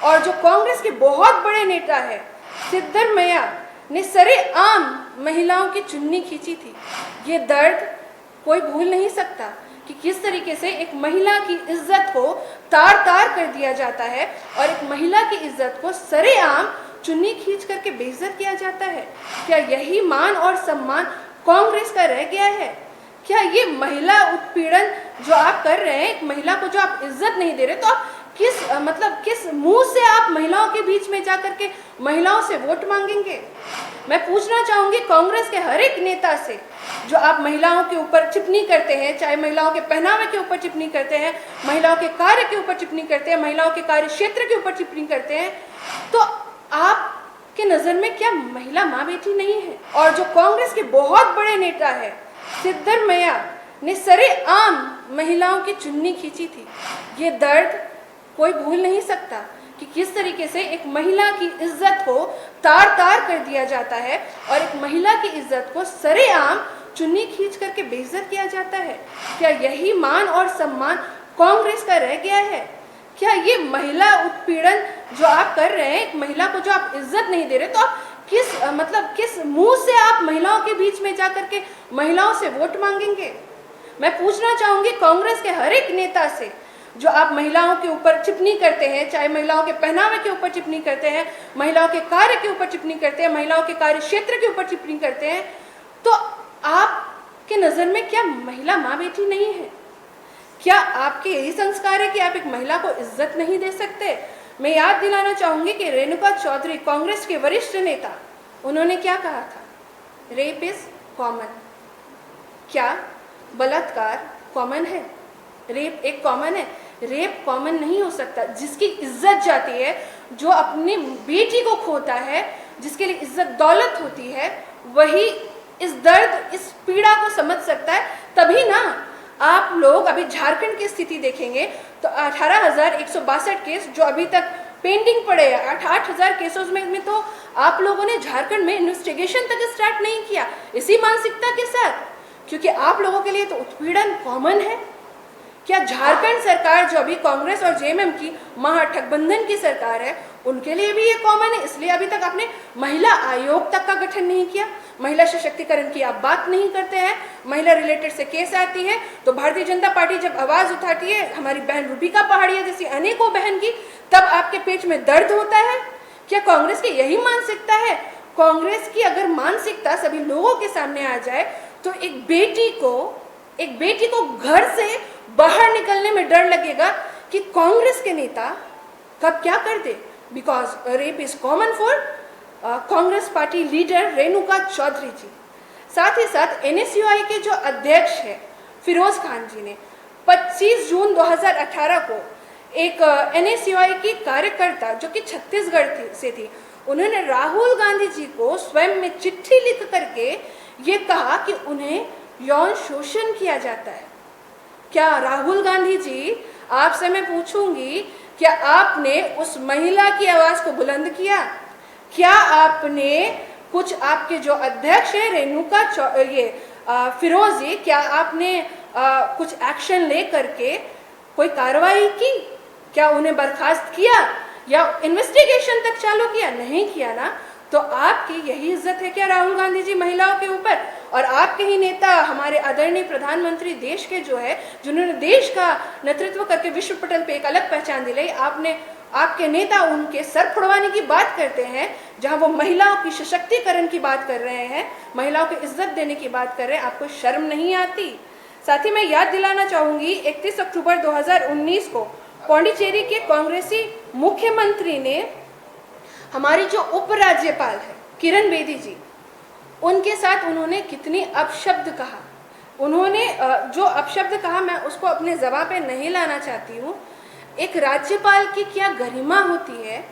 और जो कांग्रेस के बहुत बड़े नेता है सिद्धरमैया ने सरेआम महिलाओं की चुन्नी खींची थी। ये दर्द कोई भूल नहीं सकता कि किस तरीके से एक महिला की इज्जत को तार तार कर दिया जाता है और एक महिला की इज्जत को सरेआम चुन्नी खींच करके बेइज्जत किया जाता है। क्या यही मान और सम्मान कांग्रेस का रह गया है? क्या ये महिला उत्पीड़न जो आप कर रहे हैं, एक महिला को जो आप इज्जत नहीं दे रहे, तो आप किस मुंह से आप महिलाओं के बीच में जाकर के महिलाओं से वोट मांगेंगे? मैं पूछना चाहूंगी कांग्रेस के हर एक नेता से, जो आप महिलाओं के ऊपर टिप्पणी करते हैं, चाहे महिलाओं के पहनावे के ऊपर टिप्पणी करते हैं, महिलाओं के कार्य के ऊपर टिप्पणी करते हैं, महिलाओं के कार्य क्षेत्र के ऊपर टिप्पणी करते हैं, तो आपके नजर में क्या महिला माँ बेटी नहीं है? और जो कांग्रेस के बहुत बड़े नेता है सिद्धरमैया ने सरेआम महिलाओं की चुन्नी खींची थी। ये दर्द कोई भूल नहीं सकता कि किस तरीके से एक महिला की इज्जत को तार तार कर दिया जाता है और एक महिला की इज्जत को सरेआम चुन्नी खींच करके बेइज्जत किया जाता है। क्या यही मान और सम्मान कांग्रेस का रह गया है? क्या ये महिला उत्पीड़न जो आप कर रहे हैं, एक महिला को जो आप इज्जत नहीं दे रहे, तो आप किस मुंह से आप महिलाओं के बीच में जाकर के महिलाओं से वोट मांगेंगे? मैं पूछना चाहूंगी कांग्रेस के हर एक नेता से, जो आप महिलाओं के ऊपर टिप्पणी करते हैं, चाहे महिलाओं के पहनावे के ऊपर टिप्पणी करते हैं, महिलाओं के कार्य के ऊपर टिप्पणी करते हैं, महिलाओं के कार्य क्षेत्र के ऊपर टिप्पणी करते हैं, तो आपके नजर में क्या महिला माँ बेटी नहीं है? क्या आपके यही संस्कार है कि आप एक महिला को इज्जत नहीं दे सकते? मैं याद दिलाना चाहूंगी कि रेणुका चौधरी कांग्रेस के वरिष्ठ नेता, उन्होंने क्या कहा था? Rape is common. क्या बलात्कार कॉमन है? रेप एक कॉमन है? रेप कॉमन नहीं हो सकता। जिसकी इज्जत जाती है, जो अपनी बेटी को खोता है, जिसके लिए इज्जत दौलत होती है, वही इस दर्द, इस पीड़ा को समझ सकता है। तभी ना आप लोग अभी झारखंड की स्थिति देखेंगे तो 18,162 केस जो अभी तक पेंडिंग पड़े हैं, 8,000 केसों में तो आप लोगों ने झारखंड में इन्वेस्टिगेशन तक स्टार्ट नहीं किया, इसी मानसिकता के साथ, क्योंकि आप लोगों के लिए तो उत्पीड़न कॉमन है। क्या झारखंड सरकार जो अभी कांग्रेस और जेएमएम की महागठबंधन की सरकार है, उनके लिए भी ये कॉमन है? इसलिए अभी तक आपने महिला आयोग तक का गठन नहीं किया, महिला सशक्तिकरण की आप बात नहीं करते हैं। महिला रिलेटेड से केस आती है तो भारतीय जनता पार्टी जब आवाज उठाती है, हमारी बहन रूबिका पहाड़िया जैसी अनेकों बहन की, तब आपके पेट में दर्द होता है। क्या कांग्रेस की यही मानसिकता है? कांग्रेस की अगर मानसिकता सभी लोगों के सामने आ जाए तो एक बेटी को घर से बाहर निकलने में डर लगेगा कि कांग्रेस के नेता कब क्या कर दे, because rape is common for Congress party leader Renuka Chaudhary ji. साथ ही साथ एनएसयूआई के जो अध्यक्ष है फिरोज खान जी ने 25 जून 2018 को एक एनएसयूआई की कार्यकर्ता जो कि छत्तीसगढ़ से थी, उन्होंने राहुल गांधी जी को स्वयं में चिट्ठी लिख करके ये कहा कि उन्हें यौन शोषण किया जाता है। क्या राहुल गांधी जी, आपसे मैं पूछूंगी, क्या आपने उस महिला की आवाज को बुलंद किया? क्या आपने कुछ, आपके जो अध्यक्ष है रेणुका फिरोज जी, क्या आपने कुछ एक्शन ले करके कोई कार्रवाई की? क्या उन्हें बर्खास्त किया या इन्वेस्टिगेशन तक चालू किया? नहीं किया ना। तो आपकी यही इज्जत है क्या राहुल गांधी जी महिलाओं के ऊपर? और आपके ही नेता, हमारे आदरणीय प्रधानमंत्री देश के जो है, जिन्होंने देश का नेतृत्व करके विश्व पटल पे एक अलग पहचान दिलाई, आपके नेता उनके सर फुड़वाने की बात करते हैं, जहां वो महिलाओं की सशक्तिकरण की बात कर रहे हैं, महिलाओं को इज्जत देने की बात कर रहे हैं। आपको शर्म नहीं आती? साथ ही मैं याद दिलाना चाहूंगी 31 अक्टूबर 2019 को पौंडीचेरी के कांग्रेसी मुख्यमंत्री ने हमारी जो उपराज्यपाल है किरण बेदी जी, उनके साथ उन्होंने कितनी अपशब्द कहा। उन्होंने जो अपशब्द कहा, मैं उसको अपने ज़बान पे नहीं लाना चाहती हूँ। एक राज्यपाल की क्या गरिमा होती है,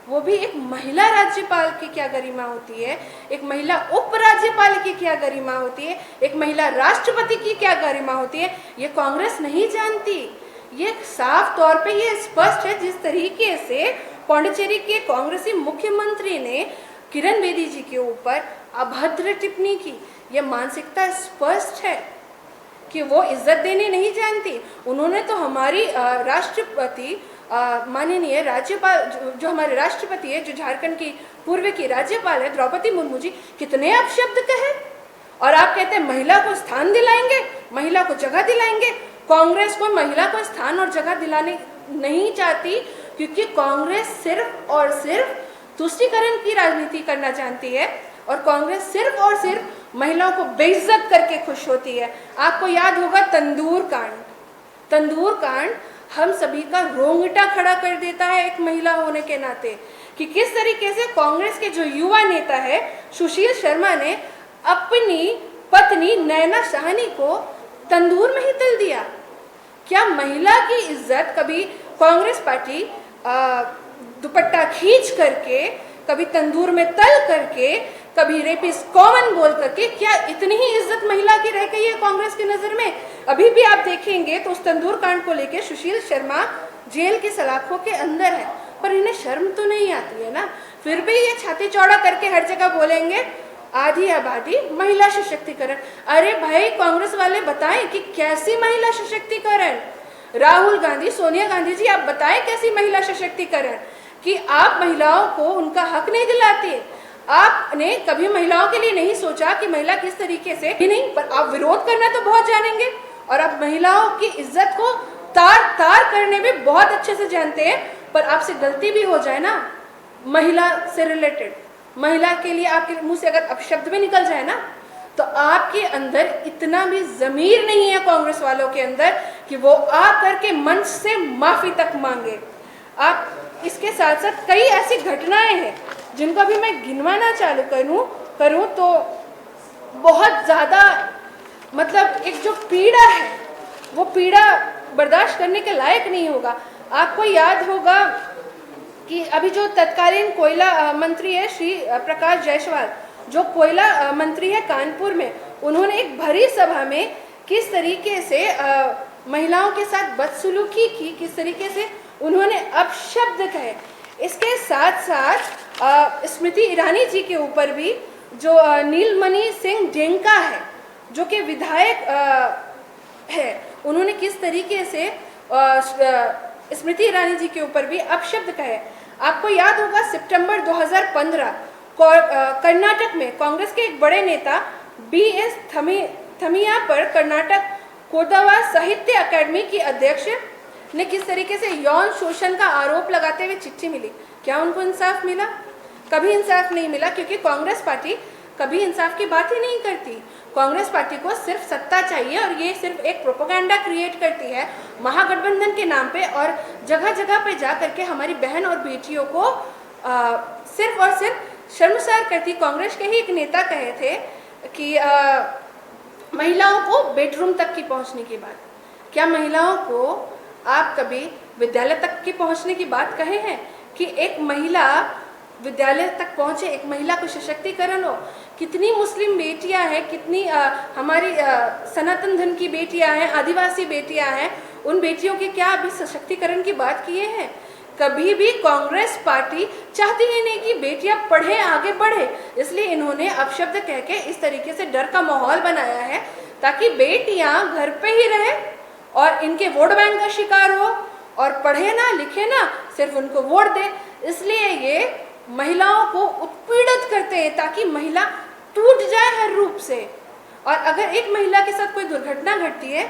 वो भी एक महिला राज्यपाल की क्या गरिमा होती है, एक महिला उपराज्यपाल की क्या गरिमा होती है, एक महिला राष्ट्रपति की क्या गरिमा होती है, ये कांग्रेस नहीं जानती। ये साफ तौर पे ये स्पष्ट है, जिस तरीके से पौंडीचेरी के कांग्रेसी मुख्यमंत्री ने किरण बेदी जी के ऊपर अभद्र टिप्पणी की, ये मानसिकता स्पष्ट है कि वो इज्जत देनी नहीं जानती। उन्होंने तो हमारी राष्ट्रपति माननीय राज्यपाल जो हमारे राष्ट्रपति है, जो झारखंड की पूर्व की राज्यपाल है द्रौपदी मुर्मू जी, कितने अपशब्द कहे। और आप कहते हैं महिला को स्थान दिलाएंगे, महिला को जगह दिलाएंगे। कांग्रेस को महिला को स्थान और जगह दिलाने नहीं चाहती, क्योंकि कांग्रेस सिर्फ और सिर्फ तुष्टीकरण की राजनीति करना जानती है और कांग्रेस सिर्फ और सिर्फ महिलाओं को बेइज्जत करके खुश होती है। आपको याद होगा तंदूर कांड। तंदूर कांड हम सभी का रोंगटा खड़ा कर देता है एक महिला होने के नाते, कि किस तरीके से कांग्रेस के जो युवा नेता है सुशील शर्मा ने अपनी पत्नी नैना साहनी को तंदूर में ही तल दिया। क्या महिला की इज्जत कभी कांग्रेस पार्टी दुपट्टा खींच करके, कभी तंदूर में तल करके, कभी रेपिस कॉमन बोल करके, क्या इतनी ही इज्जत महिला की रह गई है कांग्रेस की नजर में? अभी भी आप देखेंगे तो उस तंदूर कांड को लेकर सुशील शर्मा जेल की सलाखों के अंदर है, पर इन्हें शर्म तो नहीं आती है ना। फिर भी ये छाती चौड़ा करके हर जगह बोलेंगे आधी आबादी महिला सशक्तिकरण। अरे भाई कांग्रेस वाले बताएं कि कैसी महिला सशक्तिकरण? राहुल गांधी, सोनिया गांधी जी, आप बताएं कैसी महिला सशक्तिकरण? कि आप महिलाओं को उनका हक नहीं दिलाते। आपने कभी महिलाओं के लिए नहीं सोचा कि महिला किस तरीके से ही नहीं, पर आप विरोध करना तो बहुत जानेंगे और आप महिलाओं की इज्जत को तार तार करने में बहुत अच्छे से जानते हैं। पर आपसे गलती भी हो जाए ना महिला से रिलेटेड, महिला के लिए आपके मुंह से अगर अपशब्द भी निकल जाए ना, तो आपके अंदर इतना भी ज़मीर नहीं है कांग्रेस वालों के अंदर कि वो आ करके मंच से माफ़ी तक मांगे। आप इसके साथ साथ कई ऐसी घटनाएं हैं जिनको अभी मैं गिनवाना चालू करूं तो बहुत ज़्यादा, मतलब एक जो पीड़ा है वो पीड़ा बर्दाश्त करने के लायक नहीं होगा। आपको याद होगा कि अभी जो तत्कालीन कोयला मंत्री है श्री प्रकाश जायसवाल, जो कोयला मंत्री है कानपुर में, उन्होंने एक भरी सभा में किस तरीके से महिलाओं के साथ बदसलूकी की, किस तरीके से उन्होंने अपशब्द कहे। इसके साथ साथ स्मृति ईरानी जी के ऊपर भी जो नीलमणि सिंह डेंका है, जो कि विधायक है, उन्होंने किस तरीके से स्मृति ईरानी जी के ऊपर भी अपशब्द कहे। आपको याद होगा सितंबर 2015 कर्नाटक में कांग्रेस के एक बड़े नेता BS थमिया पर कर्नाटक कोदावा साहित्य अकादमी की अध्यक्ष ने किस तरीके से यौन शोषण का आरोप लगाते हुए चिट्ठी मिली। क्या उनको इंसाफ मिला? कभी इंसाफ नहीं मिला, क्योंकि कांग्रेस पार्टी कभी इंसाफ की बात ही नहीं करती। कांग्रेस पार्टी को सिर्फ सत्ता चाहिए और ये सिर्फ एक प्रोपेगेंडा क्रिएट करती है महागठबंधन के नाम पे, और जगह जगह पे जा करके हमारी बहन और बेटियों को सिर्फ और सिर्फ शर्मसार करती। कांग्रेस के ही एक नेता कहे थे कि महिलाओं को बेडरूम तक की पहुंचने की बात। क्या महिलाओं को आप कभी विद्यालय तक की पहुंचने की बात कहे हैं कि एक महिला विद्यालय तक पहुंचे, एक महिला को सशक्तिकरण हो? कितनी मुस्लिम बेटियां हैं, कितनी हमारी सनातन धर्म की बेटियां हैं, आदिवासी बेटियां हैं, उन बेटियों के क्या अभी सशक्तिकरण की बात किए हैं? कभी भी कांग्रेस पार्टी चाहती ही नहीं कि बेटियां पढ़े, आगे बढ़े, इसलिए इन्होंने अपशब्द कह के इस तरीके से डर का माहौल बनाया है ताकि बेटियां घर पे ही रहे और इनके वोट बैंक का शिकार हो और पढ़े ना लिखे ना, सिर्फ उनको वोट दे। इसलिए ये महिलाओं को उत्पीड़ित करते हैं ताकि महिला टूट जाए हर रूप से। और अगर एक महिला के साथ कोई दुर्घटना घटती है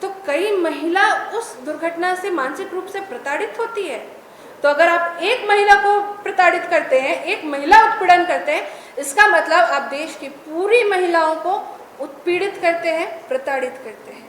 तो कई महिला उस दुर्घटना से मानसिक रूप से प्रताड़ित होती है। तो अगर आप एक महिला को प्रताड़ित करते हैं, एक महिला उत्पीड़न करते हैं, इसका मतलब आप देश की पूरी महिलाओं को उत्पीड़ित करते हैं, प्रताड़ित करते हैं।